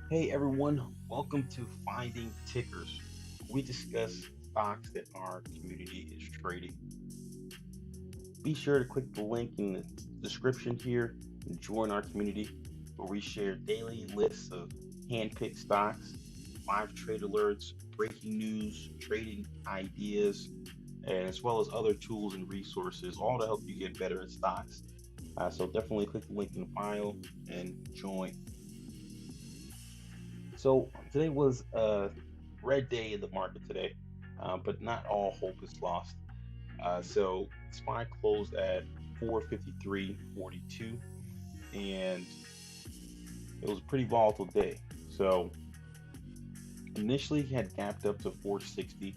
Hey everyone, welcome to Finding Tickers. We discuss stocks that our community is trading. Be sure to click the link in the description here and join our community where we share daily lists of hand-picked stocks, live trade alerts, breaking news, trading ideas, and as well as other tools and resources, all to help you get better at stocks. So definitely click the link in the bio and join. So today was a red day in the market today, but not all hope is lost. So SPY closed at 453.42, and it was a pretty volatile day. So initially he had gapped up to 460.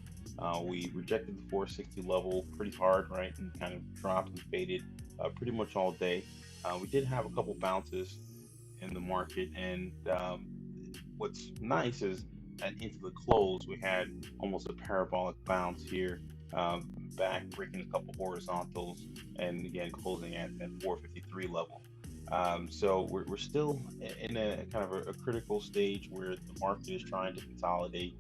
We rejected the 460 level pretty hard, right, and kind of dropped and faded pretty much all day. We did have a couple bounces in the market, and what's nice is that into the close, we had almost a parabolic bounce here, back breaking a couple horizontals, and again closing at that 453 level. So we're still in a kind of a critical stage where the market is trying to consolidate.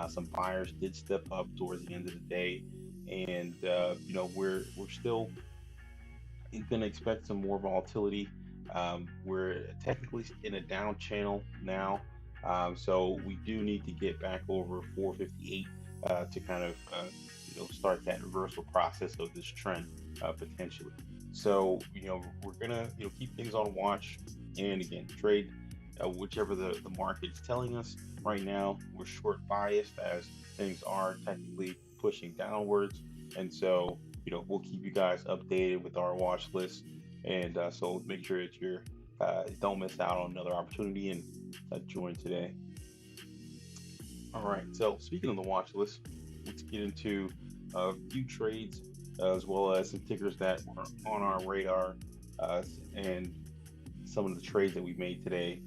Some buyers did step up towards the end of the day, and we're still going to expect some more volatility. We're technically in a down channel now, so we do need to get back over 458 to kind of start that reversal process of this trend potentially. So we're gonna keep things on watch, and again trade whichever the market is telling us. Right now we're short biased as things are technically pushing downwards, and so we'll keep you guys updated with our watch list, and so make sure that you're don't miss out on another opportunity and join today. All right, so speaking of the watch list, let's get into a few trades as well as some tickers that were on our radar, and some of the trades that we made today,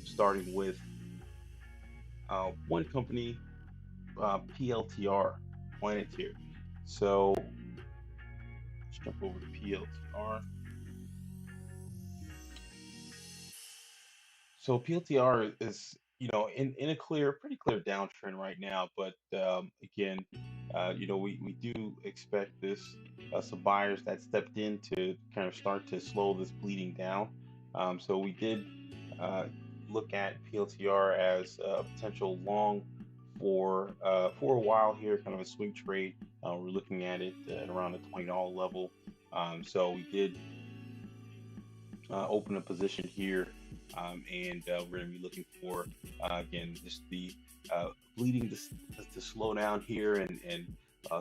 starting with one company, PLTR, Planetier. So let's jump over to PLTR. So PLTR is, in a pretty clear downtrend right now. But again, we do expect this, some buyers that stepped in to kind of start to slow this bleeding down. So we did uh, look at PLTR as a potential long for a while here, kind of a swing trade. We're looking at it at around the $20 level. So we did open a position here, and we're going to be looking for, again, just the bleeding to slow down here, and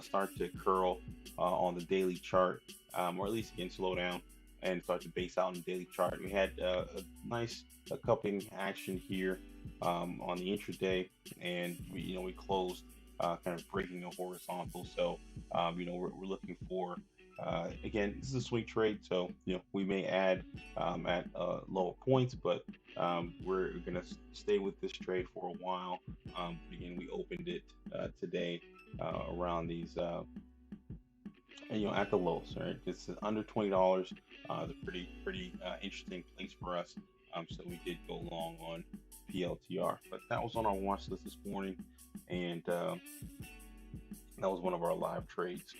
start to curl on the daily chart, or at least again slow down and start to base out on the daily chart. We had a nice cupping action here on the intraday, and we closed kind of breaking a horizontal. So we're looking for, again, this is a swing trade, so we may add at lower points, but we're going to stay with this trade for a while. Again, we opened it today around these, at the lows. Right, this is under $20. It's a pretty interesting place for us. So we did go long on PLTR, but that was on our watch list this morning, and that was one of our live trades.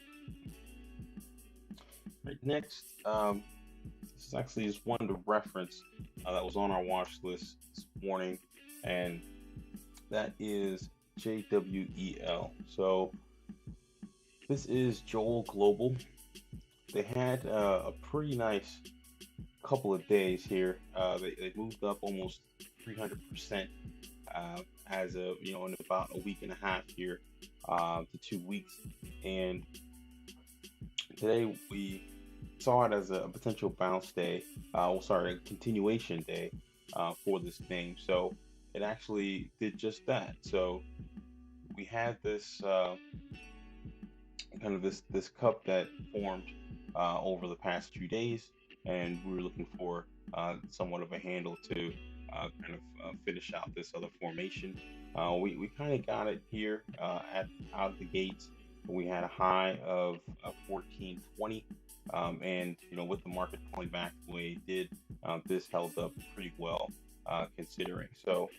Right, next, this is actually just one to reference that was on our watch list this morning, and that is JWEL. So this is JWEL Global. They had a pretty nice couple of days here. They moved up almost 300% as of in about a week and a half here, to 2 weeks, and today we saw it as a potential bounce day. A continuation day for this name. So it actually did just that. So we had this kind of this cup that formed over the past few days, and we were looking for somewhat of a handle to kind of finish out this other formation. We kind of got it here at out of the gates. We had a high of 1420, and with the market pulling back the way it did, this held up pretty well. considering. So,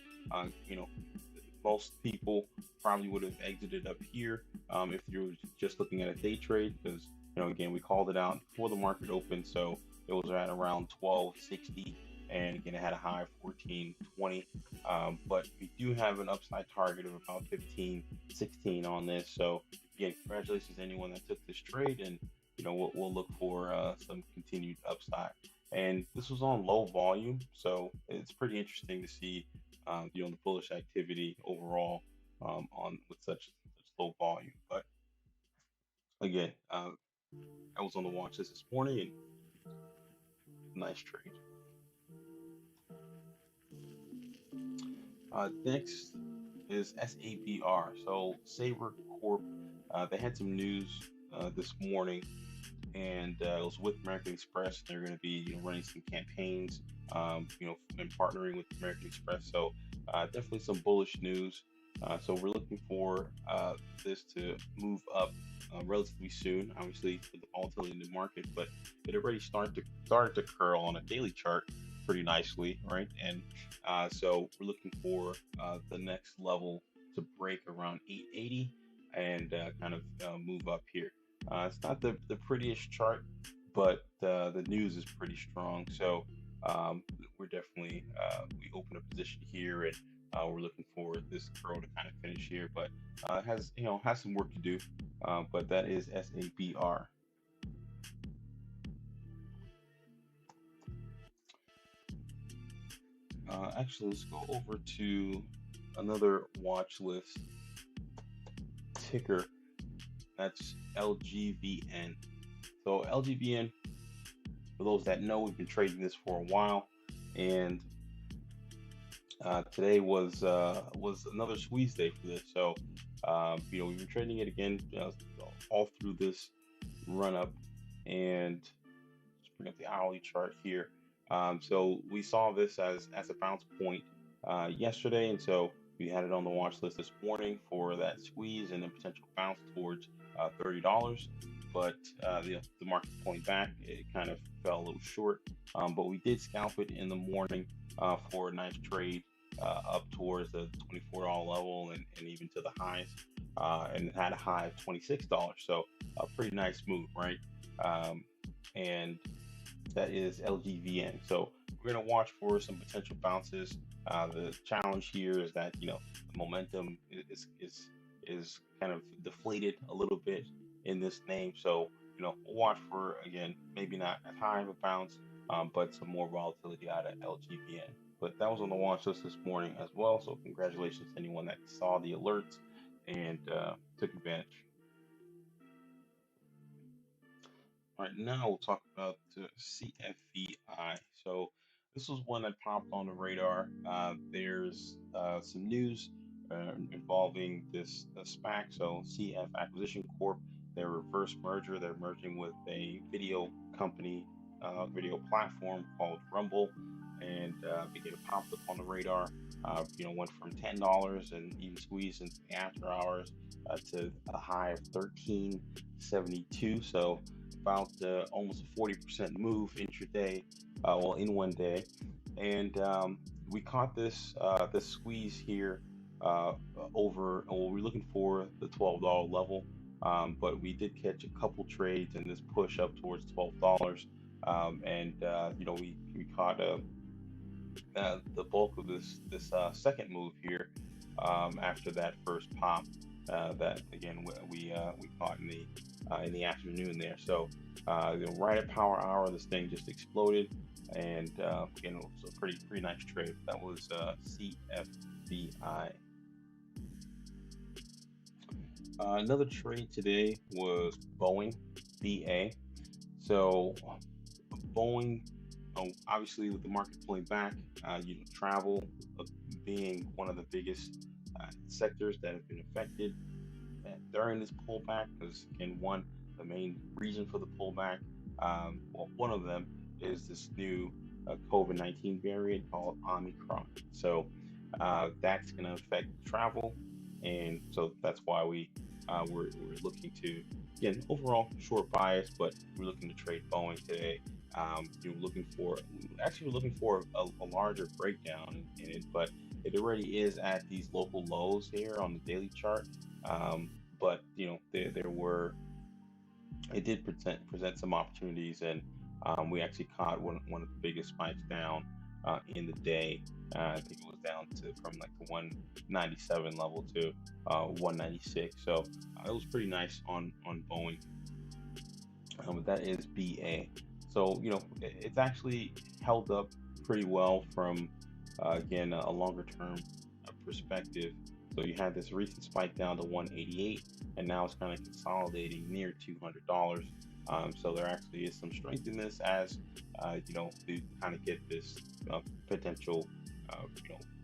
you know, most people probably would have exited up here if you're just looking at a day trade, because again, we called it out before the market opened, so it was at around 1260, and again, it had a high of 1420. But we do have an upside target of about 1516 on this. So again, congratulations to anyone that took this trade, and we'll look for some continued upside. And this was on low volume, so it's pretty interesting to see the bullish activity overall on with such low volume. But again, I was on the watch list this morning, and nice trade. Next is SABR. So SABR Corp. They had some news this morning, and it was with American Express. They're going to be running some campaigns, and partnering with American Express. So definitely some bullish news. So we're looking for this to move up relatively soon. Obviously, with the volatility in the market, but it already started to curl on a daily chart pretty nicely, right? And so we're looking for the next level to break around 880 and kind of move up here. It's not the prettiest chart, but the news is pretty strong. So we're definitely we open a position here, and we're looking for this curl to kind of finish here, but has some work to do. But that is SABR. Actually, let's go over to another watch list ticker. That's LGVN. So LGVN, for those that know, we've been trading this for a while, and today was another squeeze day for this. So we've been trading it again all through this run up, and just bring up the hourly chart here. So we saw this as a bounce point yesterday, and so we had it on the watch list this morning for that squeeze and then potential bounce towards $30. But the market pulling back, it kind of fell a little short. But we did scalp it in the morning for a nice trade up towards the $24 level and even to the highs, and it had a high of $26. So a pretty nice move, right? And that is LGVN. So we're going to watch for some potential bounces. The challenge here is that the momentum is kind of deflated a little bit in this name. So we'll watch for, again, maybe not as high of a bounce, but some more volatility out of LGVN. But that was on the watch list this morning as well. So congratulations to anyone that saw the alerts and took advantage. All right, now we'll talk about the CFVI. So this was one that popped on the radar. There's some news involving this SPAC, so CF Acquisition Corp. Their reverse merger. They're merging with a video company, video platform called Rumble, and it popped up on the radar. Went from $10 and even squeezed into the after hours to a high of $13.72. So about almost a 40% move intraday, in one day, and we caught this squeeze here over. Well, we're looking for the $12 level, but we did catch a couple trades in this push up towards $12, and we caught the bulk of this second move here after that first pop. That again we caught in the afternoon there. So right at power hour, this thing just exploded, and again, it was a pretty nice trade. That was CFVI. Another trade today was Boeing BA. So Boeing, obviously with the market pulling back, travel being one of the biggest sectors that have been affected during this pullback, because again, the main reason for the pullback, one of them is this new COVID-19 variant called Omicron. So that's going to affect travel, and so that's why we're looking to, again, overall short bias, but we're looking to trade Boeing today You're looking for actually we're looking for a larger breakdown in it, but it already is at these local lows here on the daily chart. But there were it did present some opportunities, and we actually caught one of the biggest spikes down in the day. I think it was down to from like the 197 level to 196. So it was pretty nice on Boeing. That is BA. So it's actually held up pretty well from again a longer term perspective. So you had this recent spike down to 188, and now it's kind of consolidating near $200. So there actually is some strength in this as to kind of get this potential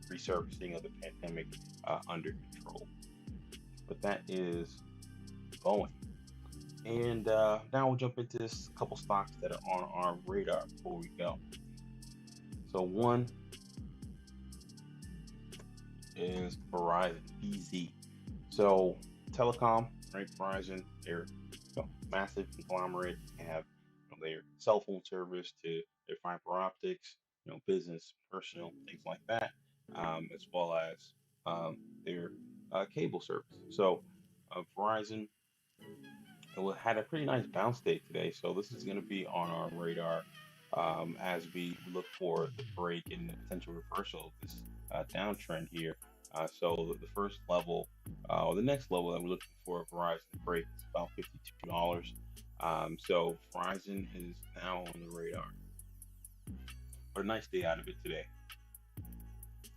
resurfacing of the pandemic under control. But that is Boeing. And now we'll jump into this couple stocks that are on our radar before we go. So one is Verizon, BZ. So telecom, right? Verizon, they're massive conglomerate. They have their cell phone service to their fiber optics, business, personal, things like that, as well as their cable service. So Verizon had a pretty nice bounce day today, so this is going to be on our radar as we look for the break and the potential reversal of this downtrend here. So the first level, or the next level that we're looking for a Verizon break is about $52. So Verizon is now on the radar. But a nice day out of it today,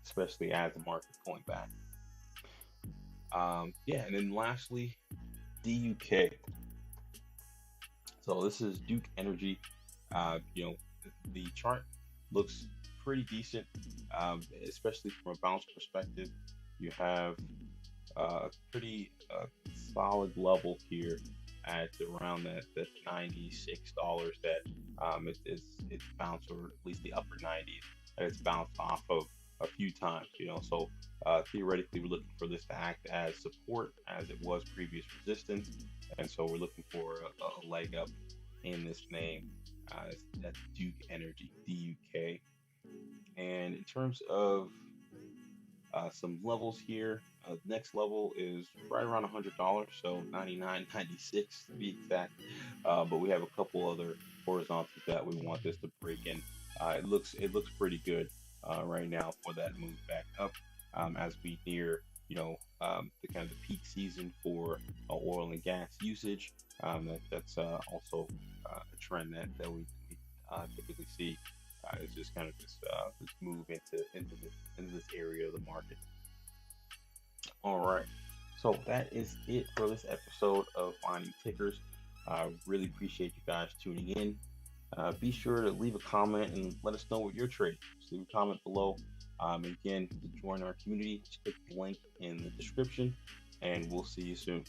especially as the market's pulling back. Yeah, and then lastly, DUK. So this is Duke Energy. The chart looks pretty decent, especially from a bounce perspective. You have a pretty solid level here at around that $96 that it's bounced, or at least the upper 90s that it's bounced off of a few times. So theoretically we're looking for this to act as support as it was previous resistance, and so we're looking for a leg up in this name. That's Duke Energy, DUK. And in terms of some levels here, next level is right around $100, so 99.96 to be exact. But we have a couple other horizontals that we want this to break in. It looks pretty good right now for that move back up as we near the kind of the peak season for oil and gas usage. That's also a trend that we typically see. It's just kind of this move into this area of the market. All right, so that is it for this episode of Finding Tickers. Really appreciate you guys tuning in. Be sure to leave a comment and let us know what you're trading. Just leave a comment below. Again, to join our community, just click the link in the description, and we'll see you soon.